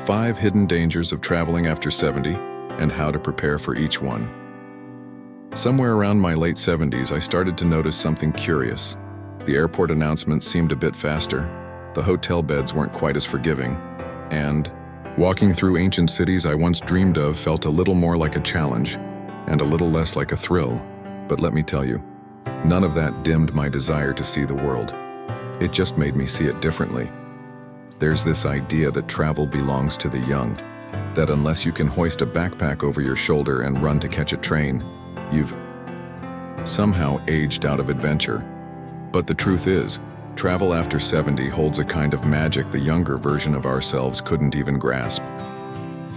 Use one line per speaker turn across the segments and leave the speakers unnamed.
5 hidden dangers of traveling after 70 and how to prepare for each one. Somewhere around my late 70s, I started to notice something curious. The airport announcements seemed a bit faster, the hotel beds weren't quite as forgiving, and walking through ancient cities I once dreamed of felt a little more like a challenge and a little less like a thrill. But let me tell you, none of that dimmed my desire to see the world. It just made me see it differently. There's this idea that travel belongs to the young, that unless you can hoist a backpack over your shoulder and run to catch a train, you've somehow aged out of adventure. But the truth is, travel after 70 holds a kind of magic the younger version of ourselves couldn't even grasp.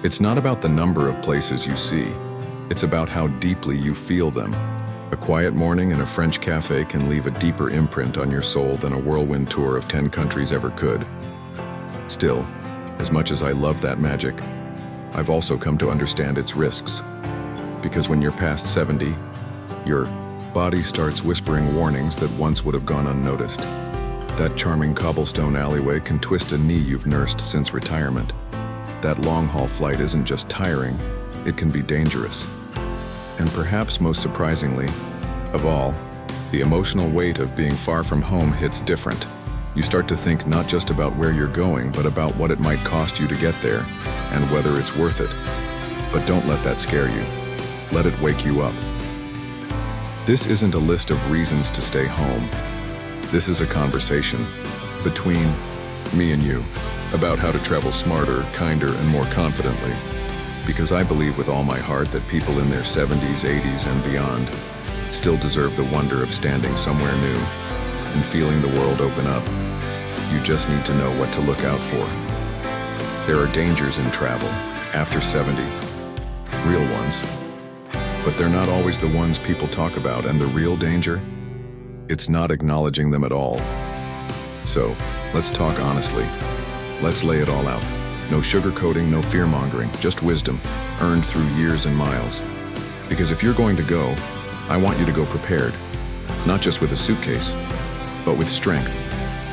It's not about the number of places you see, it's about how deeply you feel them. A quiet morning in a French cafe can leave a deeper imprint on your soul than a whirlwind tour of 10 countries ever could. Still, as much as I love that magic, I've also come to understand its risks. Because when you're past 70, your body starts whispering warnings that once would have gone unnoticed. That charming cobblestone alleyway can twist a knee you've nursed since retirement. That long-haul flight isn't just tiring, it can be dangerous. And perhaps most surprisingly of all, the emotional weight of being far from home hits different. You start to think not just about where you're going, but about what it might cost you to get there, and whether it's worth it. But don't let that scare you. Let it wake you up. This isn't a list of reasons to stay home. This is a conversation between me and you about how to travel smarter, kinder, and more confidently. Because I believe with all my heart that people in their 70s, 80s, and beyond still deserve the wonder of standing somewhere new and feeling the world open up. You just need to know what to look out for. There are dangers in travel after 70, real ones. But they're not always the ones people talk about, and the real danger? It's not acknowledging them at all. So, let's talk honestly. Let's lay it all out. No sugarcoating, no fear-mongering, just wisdom, earned through years and miles. Because if you're going to go, I want you to go prepared. Not just with a suitcase, but with strength,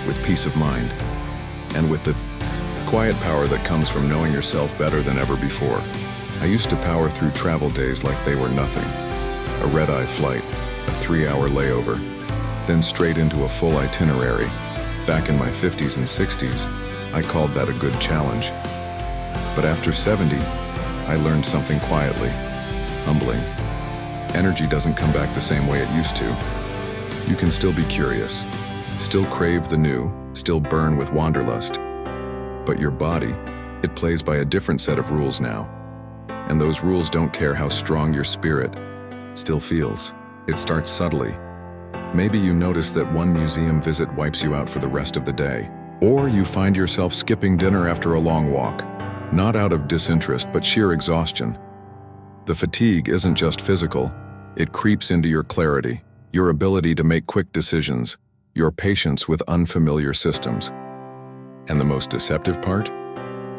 with peace of mind, and with the quiet power that comes from knowing yourself better than ever before. I used to power through travel days like they were nothing. A red-eye flight, a 3-hour layover, then straight into a full itinerary. Back in my 50s and 60s, I called that a good challenge. But after 70, I learned something quietly, humbling. Energy doesn't come back the same way it used to. You can still be curious, still crave the new, still burn with wanderlust. But your body, it plays by a different set of rules now. And those rules don't care how strong your spirit still feels. It starts subtly. Maybe you notice that one museum visit wipes you out for the rest of the day. Or you find yourself skipping dinner after a long walk. Not out of disinterest, but sheer exhaustion. The fatigue isn't just physical. It creeps into your clarity, your ability to make quick decisions, your patience with unfamiliar systems. And the most deceptive part?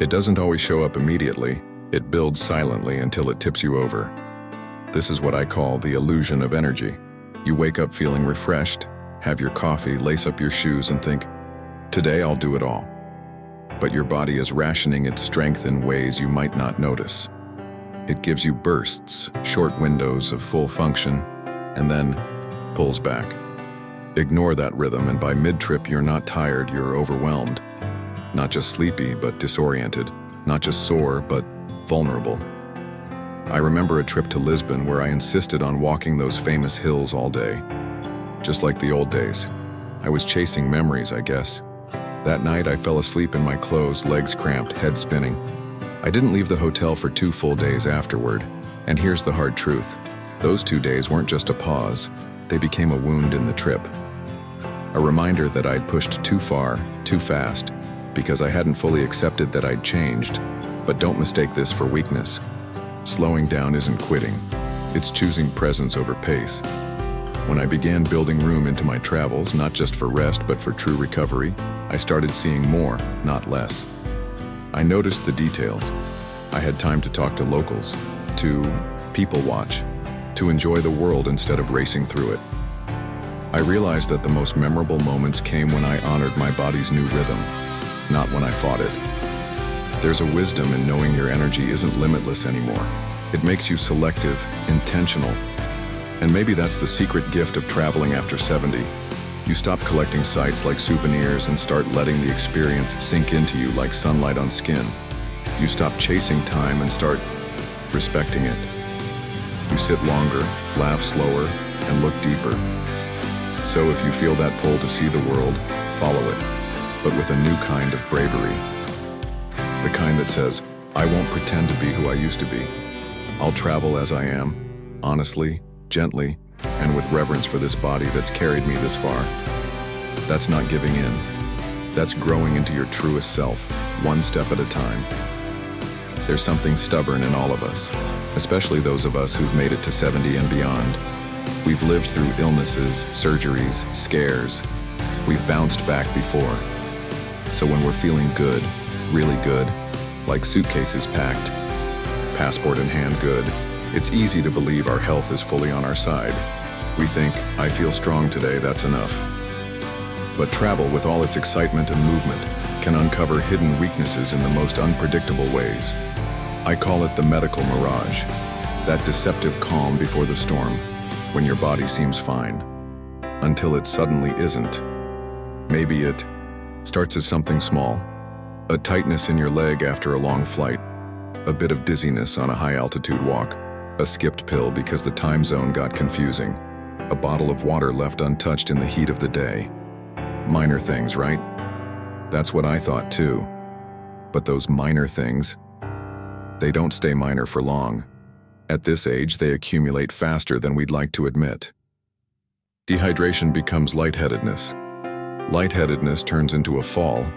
It doesn't always show up immediately. It builds silently until it tips you over. This is what I call the illusion of energy. You wake up feeling refreshed, have your coffee, lace up your shoes, and think, today I'll do it all. But your body is rationing its strength in ways you might not notice. It gives you bursts, short windows of full function, and then pulls back. Ignore that rhythm, and by mid-trip you're not tired, you're overwhelmed. Not just sleepy, but disoriented. Not just sore, but vulnerable. I remember a trip to Lisbon where I insisted on walking those famous hills all day. Just like the old days. I was chasing memories, I guess. That night I fell asleep in my clothes, legs cramped, head spinning. I didn't leave the hotel for 2 full days afterward. And here's the hard truth. Those 2 days weren't just a pause. They became a wound in the trip. A reminder that I'd pushed too far, too fast, because I hadn't fully accepted that I'd changed. But don't mistake this for weakness. Slowing down isn't quitting. It's choosing presence over pace. When I began building room into my travels, not just for rest, but for true recovery, I started seeing more, not less. I noticed the details. I had time to talk to locals, to people watch, to enjoy the world instead of racing through it. I realized that the most memorable moments came when I honored my body's new rhythm, not when I fought it. There's a wisdom in knowing your energy isn't limitless anymore. It makes you selective, intentional, and maybe that's the secret gift of traveling after 70. You stop collecting sights like souvenirs and start letting the experience sink into you like sunlight on skin. You stop chasing time and start respecting it. You sit longer, laugh slower, and look deeper. So if you feel that pull to see the world, follow it, but with a new kind of bravery. The kind that says, I won't pretend to be who I used to be. I'll travel as I am, honestly, gently, and with reverence for this body that's carried me this far. That's not giving in. That's growing into your truest self, one step at a time. There's something stubborn in all of us, especially those of us who've made it to 70 and beyond. We've lived through illnesses, surgeries, scares. We've bounced back before. So when we're feeling good, really good, like suitcases packed, passport in hand good, it's easy to believe our health is fully on our side. We think, I feel strong today, that's enough. But travel, with all its excitement and movement, can uncover hidden weaknesses in the most unpredictable ways. I call it the medical mirage, that deceptive calm before the storm, when your body seems fine, until it suddenly isn't. Maybe it starts as something small, a tightness in your leg after a long flight, a bit of dizziness on a high-altitude walk, a skipped pill because the time zone got confusing, a bottle of water left untouched in the heat of the day. Minor things, right? That's what I thought too. But those minor things, they don't stay minor for long. At this age, they accumulate faster than we'd like to admit. Dehydration becomes lightheadedness. Lightheadedness turns into a fall,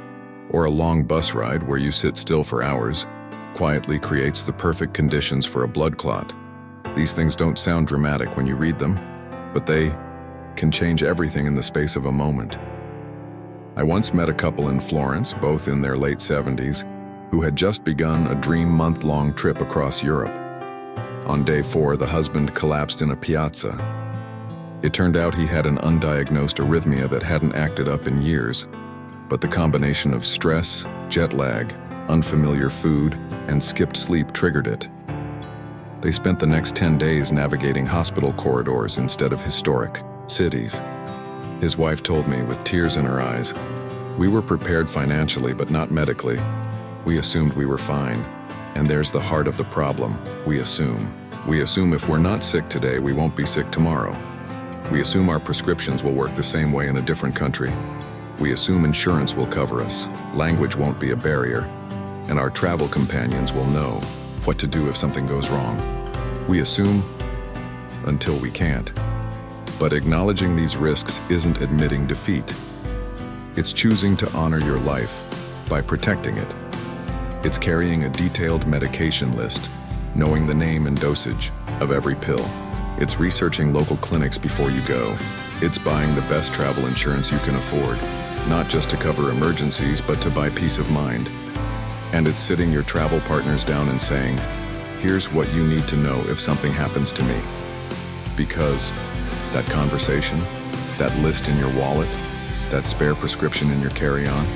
or a long bus ride where you sit still for hours, quietly creates the perfect conditions for a blood clot. These things don't sound dramatic when you read them, but they can change everything in the space of a moment. I once met a couple in Florence, both in their late 70s, who had just begun a dream month-long trip across Europe. On day 4, the husband collapsed in a piazza. It turned out he had an undiagnosed arrhythmia that hadn't acted up in years, but the combination of stress, jet lag, unfamiliar food, and skipped sleep triggered it. They spent the next 10 days navigating hospital corridors instead of historic cities. His wife told me with tears in her eyes, "We were prepared financially, but not medically. We assumed we were fine. And there's the heart of the problem. We assume. We assume if we're not sick today, we won't be sick tomorrow. We assume our prescriptions will work the same way in a different country. We assume insurance will cover us, language won't be a barrier, and our travel companions will know what to do if something goes wrong. We assume until we can't. But acknowledging these risks isn't admitting defeat. It's choosing to honor your life by protecting it. It's carrying a detailed medication list, knowing the name and dosage of every pill. It's researching local clinics before you go. It's buying the best travel insurance you can afford, not just to cover emergencies, but to buy peace of mind. And it's sitting your travel partners down and saying, here's what you need to know if something happens to me. Because that conversation, that list in your wallet, that spare prescription in your carry-on,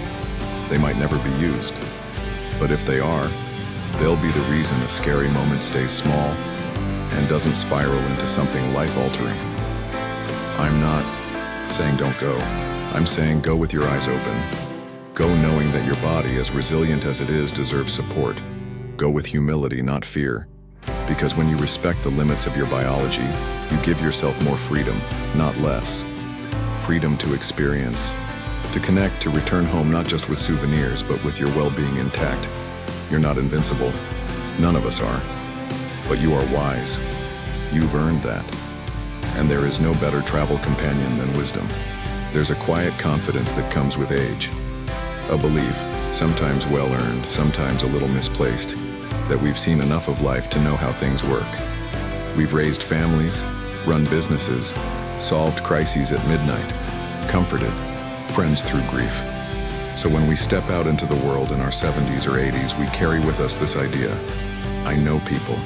they might never be used. But if they are, they'll be the reason a scary moment stays small and doesn't spiral into something life-altering. I'm not saying don't go. I'm saying go with your eyes open. Go knowing that your body, as resilient as it is, deserves support. Go with humility, not fear. Because when you respect the limits of your biology, you give yourself more freedom, not less. Freedom to experience, to connect, to return home not just with souvenirs, but with your well-being intact. You're not invincible. None of us are. But you are wise. You've earned that. And there is no better travel companion than wisdom. There's a quiet confidence that comes with age. A belief, sometimes well-earned, sometimes a little misplaced, that we've seen enough of life to know how things work. We've raised families, run businesses, solved crises at midnight, comforted friends through grief. So when we step out into the world in our 70s or 80s, we carry with us this idea. I know people.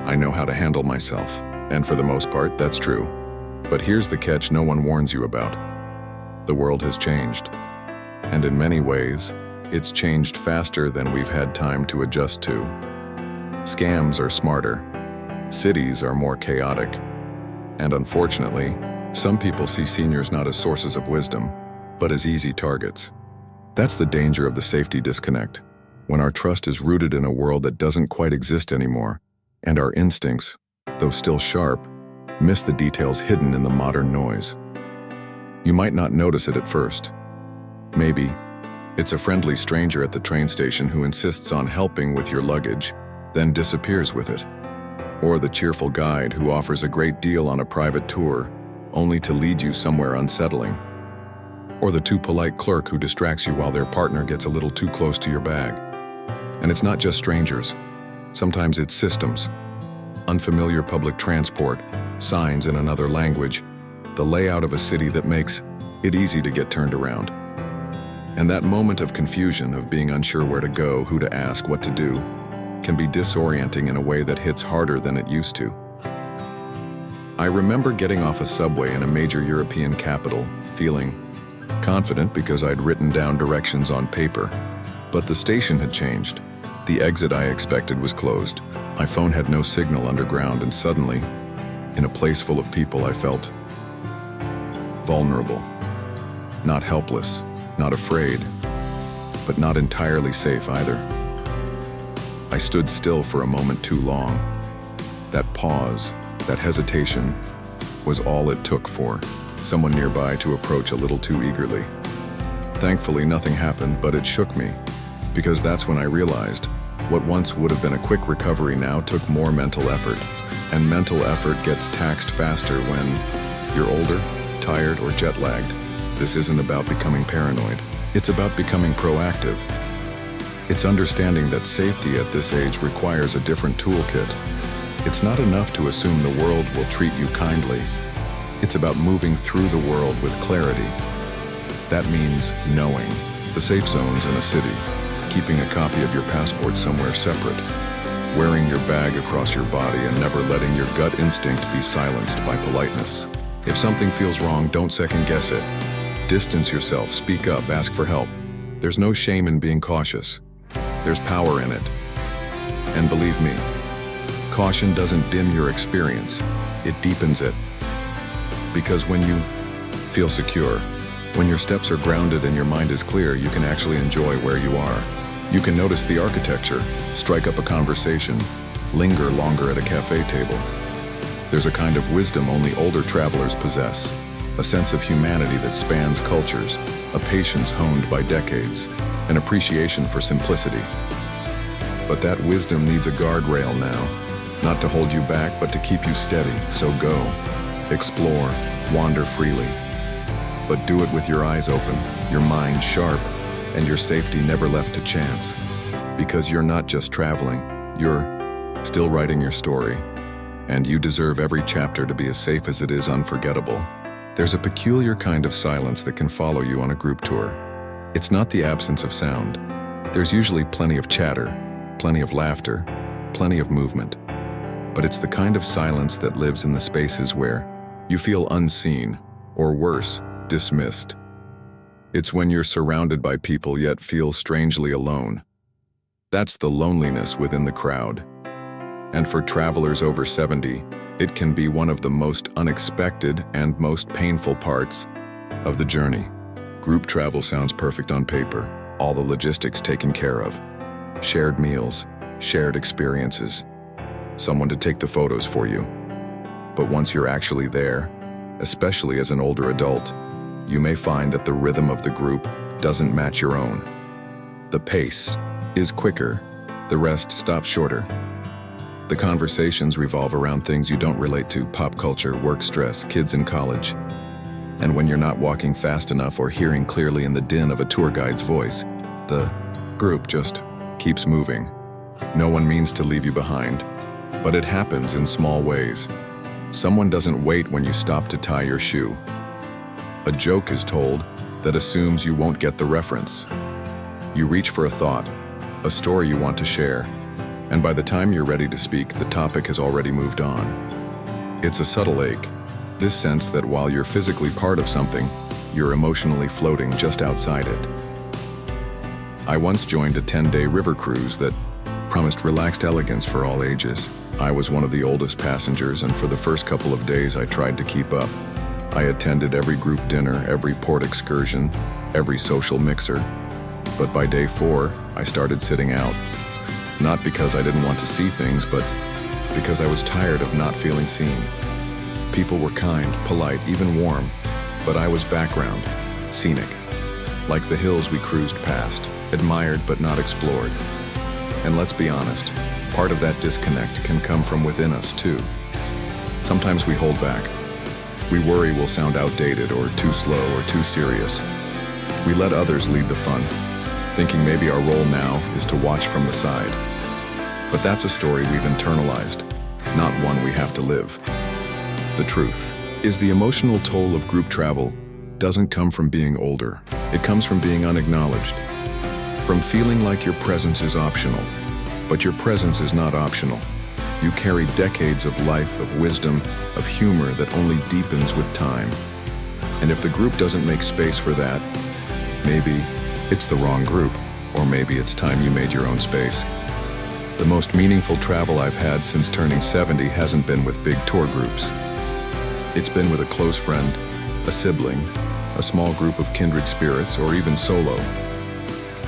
I know how to handle myself. And for the most part, that's true. But here's the catch no one warns you about. The world has changed. And in many ways, It's changed faster than we've had time to adjust to. Scams are smarter. Cities are more chaotic. And unfortunately, some people see seniors not as sources of wisdom, but as easy targets. That's the danger of the safety disconnect, when our trust is rooted in a world that doesn't quite exist anymore, and our instincts, though still sharp, miss the details hidden in the modern noise. You might not notice it at first. Maybe it's a friendly stranger at the train station who insists on helping with your luggage, then disappears with it. Or the cheerful guide who offers a great deal on a private tour, only to lead you somewhere unsettling. Or the too polite clerk who distracts you while their partner gets a little too close to your bag. And it's not just strangers. Sometimes it's systems. Unfamiliar public transport, signs in another language, the layout of a city that makes it easy to get turned around. And that moment of confusion, of being unsure where to go, who to ask, what to do, can be disorienting in a way that hits harder than it used to. I remember getting off a subway in a major European capital, feeling confident because I'd written down directions on paper. But the station had changed. The exit I expected was closed. My phone had no signal underground, and suddenly, in a place full of people, I felt vulnerable. Not helpless, not afraid, but not entirely safe either. I stood still for a moment too long. That pause, that hesitation, was all it took for someone nearby to approach a little too eagerly. Thankfully, nothing happened, but it shook me, because that's when I realized what once would have been a quick recovery now took more mental effort. And mental effort gets taxed faster when you're older, tired, or jet-lagged. This isn't about becoming paranoid. It's about becoming proactive. It's understanding that safety at this age requires a different toolkit. It's not enough to assume the world will treat you kindly. It's about moving through the world with clarity. That means knowing the safe zones in a city, keeping a copy of your passport somewhere separate, wearing your bag across your body, and never letting your gut instinct be silenced by politeness. If something feels wrong, don't second-guess it. Distance yourself, speak up, ask for help. There's no shame in being cautious. There's power in it. And believe me, caution doesn't dim your experience, it deepens it. Because when you feel secure, when your steps are grounded and your mind is clear, you can actually enjoy where you are. You can notice the architecture, strike up a conversation, linger longer at a cafe table. There's a kind of wisdom only older travelers possess, a sense of humanity that spans cultures, a patience honed by decades, an appreciation for simplicity. But that wisdom needs a guardrail now, not to hold you back, but to keep you steady. So go, explore, wander freely. But do it with your eyes open, your mind sharp, and your safety never left to chance. Because you're not just traveling, you're still writing your story. And you deserve every chapter to be as safe as it is unforgettable. There's a peculiar kind of silence that can follow you on a group tour. It's not the absence of sound. There's usually plenty of chatter, plenty of laughter, plenty of movement. But it's the kind of silence that lives in the spaces where you feel unseen, or worse, dismissed. It's when you're surrounded by people yet feel strangely alone. That's the loneliness within the crowd. And for travelers over 70, it can be one of the most unexpected and most painful parts of the journey. Group travel sounds perfect on paper, all the logistics taken care of. Shared meals, shared experiences, someone to take the photos for you. But once you're actually there, especially as an older adult, you may find that the rhythm of the group doesn't match your own. The pace is quicker, the rest stops shorter. The conversations revolve around things you don't relate to: pop culture, work stress, kids in college. And when you're not walking fast enough or hearing clearly in the din of a tour guide's voice, the group just keeps moving. No one means to leave you behind, but it happens in small ways. Someone doesn't wait when you stop to tie your shoe. A joke is told that assumes you won't get the reference. You reach for a thought, a story you want to share, and by the time you're ready to speak, the topic has already moved on. It's a subtle ache, this sense that while you're physically part of something, you're emotionally floating just outside it. I once joined a 10-day river cruise that promised relaxed elegance for all ages. I was one of the oldest passengers, and for the first couple of days I tried to keep up. I attended every group dinner, every port excursion, every social mixer. But by day 4, I started sitting out. Not because I didn't want to see things, but because I was tired of not feeling seen. People were kind, polite, even warm, but I was background, scenic. Like the hills we cruised past, admired but not explored. And let's be honest, part of that disconnect can come from within us too. Sometimes we hold back. We worry we'll sound outdated or too slow or too serious. We let others lead the fun, thinking maybe our role now is to watch from the side. But that's a story we've internalized, not one we have to live. The truth is the emotional toll of group travel doesn't come from being older. It comes from being unacknowledged, from feeling like your presence is optional. But your presence is not optional. You carry decades of life, of wisdom, of humor that only deepens with time. And if the group doesn't make space for that, maybe it's the wrong group, or maybe it's time you made your own space. The most meaningful travel I've had since turning 70 hasn't been with big tour groups. It's been with a close friend, a sibling, a small group of kindred spirits, or even solo.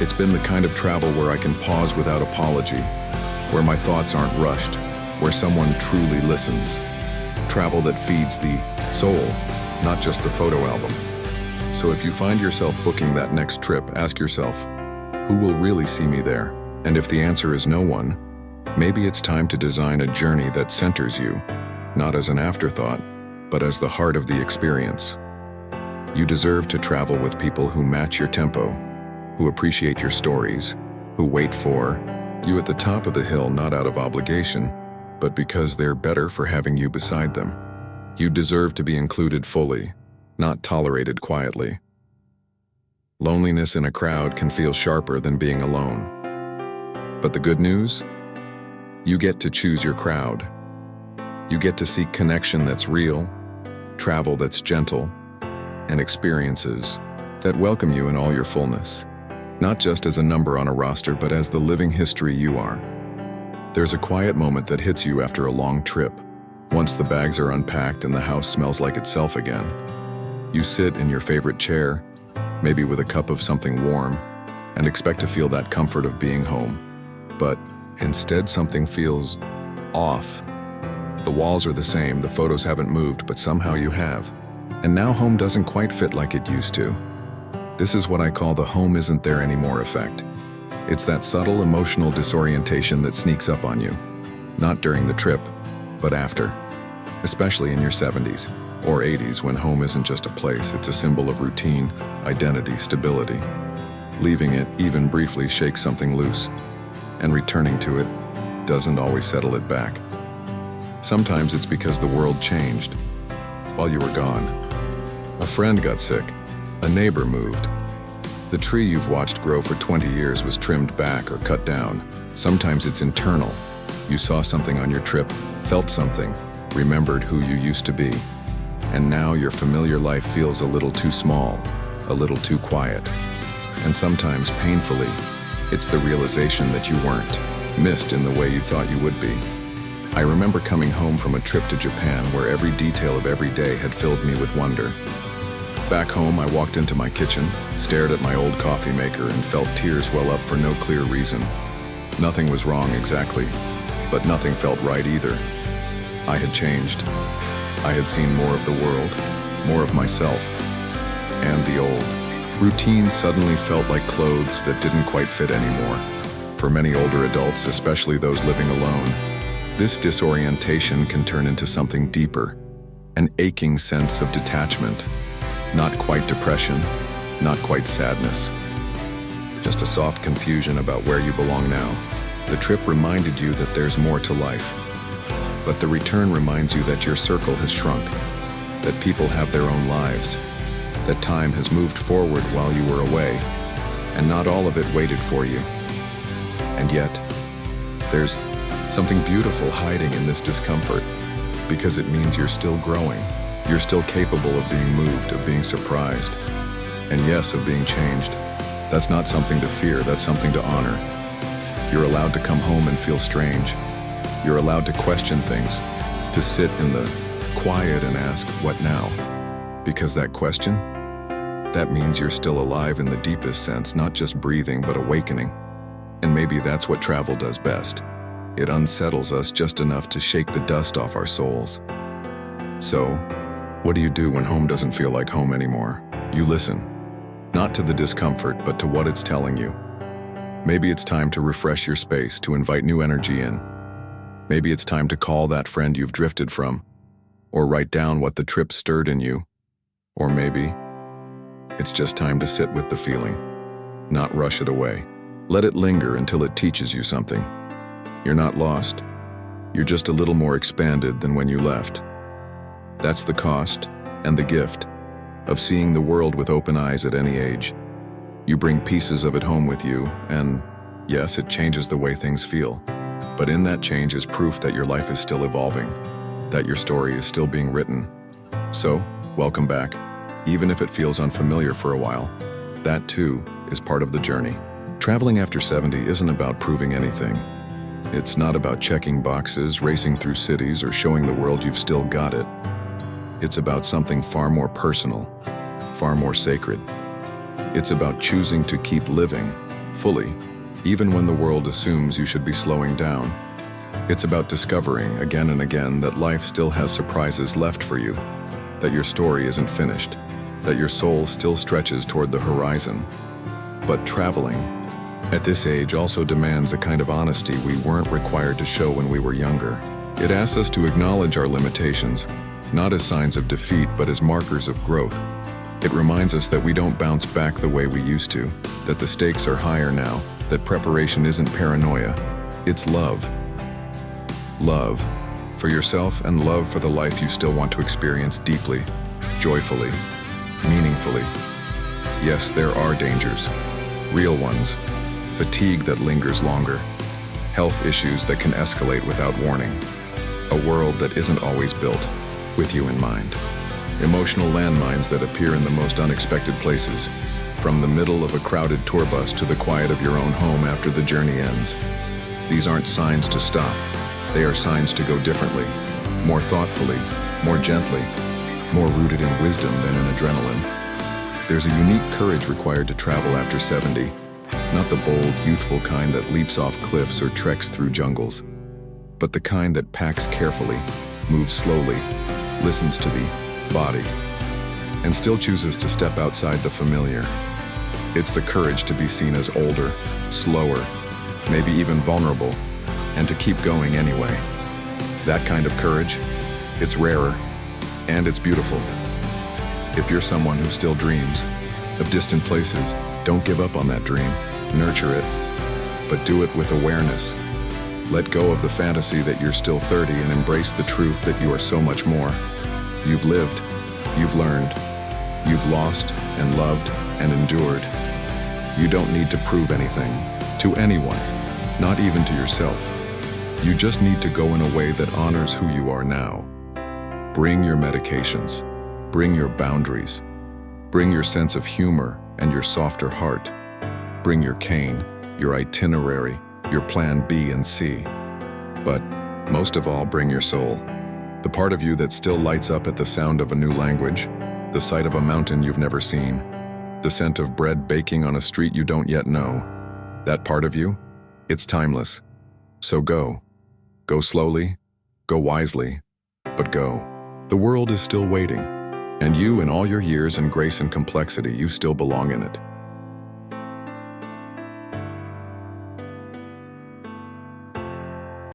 It's been the kind of travel where I can pause without apology, where my thoughts aren't rushed, where someone truly listens. Travel that feeds the soul, not just the photo album. So if you find yourself booking that next trip, ask yourself, who will really see me there? And if the answer is no one, maybe it's time to design a journey that centers you, not as an afterthought, but as the heart of the experience. You deserve to travel with people who match your tempo, who appreciate your stories, who wait for you at the top of the hill, not out of obligation, but because they're better for having you beside them. You deserve to be included fully, not tolerated quietly. Loneliness in a crowd can feel sharper than being alone. But the good news? You get to choose your crowd. You get to seek connection that's real, travel that's gentle, and experiences that welcome you in all your fullness. Not just as a number on a roster, but as the living history you are. There's a quiet moment that hits you after a long trip. Once the bags are unpacked and the house smells like itself again, you sit in your favorite chair, maybe with a cup of something warm, and expect to feel that comfort of being home. But instead, something feels off. The walls are the same, the photos haven't moved, but somehow you have. And now home doesn't quite fit like it used to. This is what I call the home isn't there anymore effect. It's that subtle emotional disorientation that sneaks up on you. Not during the trip, but after. Especially in your 70s or 80s, when home isn't just a place, it's a symbol of routine, identity, stability. Leaving it, even briefly, shakes something loose. And returning to it doesn't always settle it back. Sometimes it's because the world changed while you were gone. A friend got sick. A neighbor moved. The tree you've watched grow for 20 years was trimmed back or cut down. Sometimes it's internal. You saw something on your trip, felt something, remembered who you used to be. And now your familiar life feels a little too small, a little too quiet. And sometimes, painfully, it's the realization that you weren't missed in the way you thought you would be. I remember coming home from a trip to Japan where every detail of every day had filled me with wonder. Back home, I walked into my kitchen, stared at my old coffee maker, and felt tears well up for no clear reason. Nothing was wrong exactly, but nothing felt right either. I had changed. I had seen more of the world, more of myself, and the old. Routines suddenly felt like clothes that didn't quite fit anymore. For many older adults, especially those living alone, this disorientation can turn into something deeper, an aching sense of detachment. Not quite depression, not quite sadness. Just a soft confusion about where you belong now. The trip reminded you that there's more to life. But the return reminds you that your circle has shrunk, that people have their own lives, that time has moved forward while you were away, and not all of it waited for you. And yet, there's something beautiful hiding in this discomfort, because it means you're still growing. You're still capable of being moved, of being surprised, and yes, of being changed. That's not something to fear, that's something to honor. You're allowed to come home and feel strange. You're allowed to question things, to sit in the quiet and ask, what now? Because that question, that means you're still alive in the deepest sense, not just breathing, but awakening. And maybe that's what travel does best. It unsettles us just enough to shake the dust off our souls. So, what do you do when home doesn't feel like home anymore? You listen. Not to the discomfort, but to what it's telling you. Maybe it's time to refresh your space, to invite new energy in. Maybe it's time to call that friend you've drifted from, or write down what the trip stirred in you. Or maybe it's just time to sit with the feeling, not rush it away. Let it linger until it teaches you something. You're not lost. You're just a little more expanded than when you left. That's the cost and the gift of seeing the world with open eyes at any age. You bring pieces of it home with you, and yes, it changes the way things feel. But in that change is proof that your life is still evolving, that your story is still being written. So, welcome back. Even if it feels unfamiliar for a while, that too is part of the journey. Traveling after 70 isn't about proving anything. It's not about checking boxes, racing through cities, or showing the world you've still got it. It's about something far more personal, far more sacred. It's about choosing to keep living, fully, even when the world assumes you should be slowing down. It's about discovering, again and again, that life still has surprises left for you, that your story isn't finished, that your soul still stretches toward the horizon. But traveling, at this age, also demands a kind of honesty we weren't required to show when we were younger. It asks us to acknowledge our limitations, not as signs of defeat, but as markers of growth. It reminds us that we don't bounce back the way we used to, that the stakes are higher now, that preparation isn't paranoia, it's love. Love for yourself and love for the life you still want to experience deeply, joyfully, meaningfully. Yes, there are dangers, real ones, fatigue that lingers longer, health issues that can escalate without warning, a world that isn't always built with you in mind. Emotional landmines that appear in the most unexpected places, from the middle of a crowded tour bus to the quiet of your own home after the journey ends. These aren't signs to stop. They are signs to go differently, more thoughtfully, more gently, more rooted in wisdom than in adrenaline. There's a unique courage required to travel after 70, not the bold, youthful kind that leaps off cliffs or treks through jungles, but the kind that packs carefully, moves slowly, listens to the body, and still chooses to step outside the familiar. It's the courage to be seen as older, slower, maybe even vulnerable, and to keep going anyway. That kind of courage, it's rarer, and it's beautiful. If you're someone who still dreams of distant places, don't give up on that dream. Nurture it, but do it with awareness. Let go of the fantasy that you're still 30 and embrace the truth that you are so much more. You've lived, you've learned, you've lost and loved and endured. You don't need to prove anything to anyone, not even to yourself. You just need to go in a way that honors who you are now. Bring your medications, bring your boundaries, bring your sense of humor and your softer heart. Bring your cane, your itinerary, your plan B and C. But most of all, bring your soul. The part of you that still lights up at the sound of a new language, the sight of a mountain you've never seen, the scent of bread baking on a street you don't yet know. That part of you, it's timeless. So go. Go slowly, go wisely, but go. The world is still waiting, and you, in all your years and grace and complexity, you still belong in it.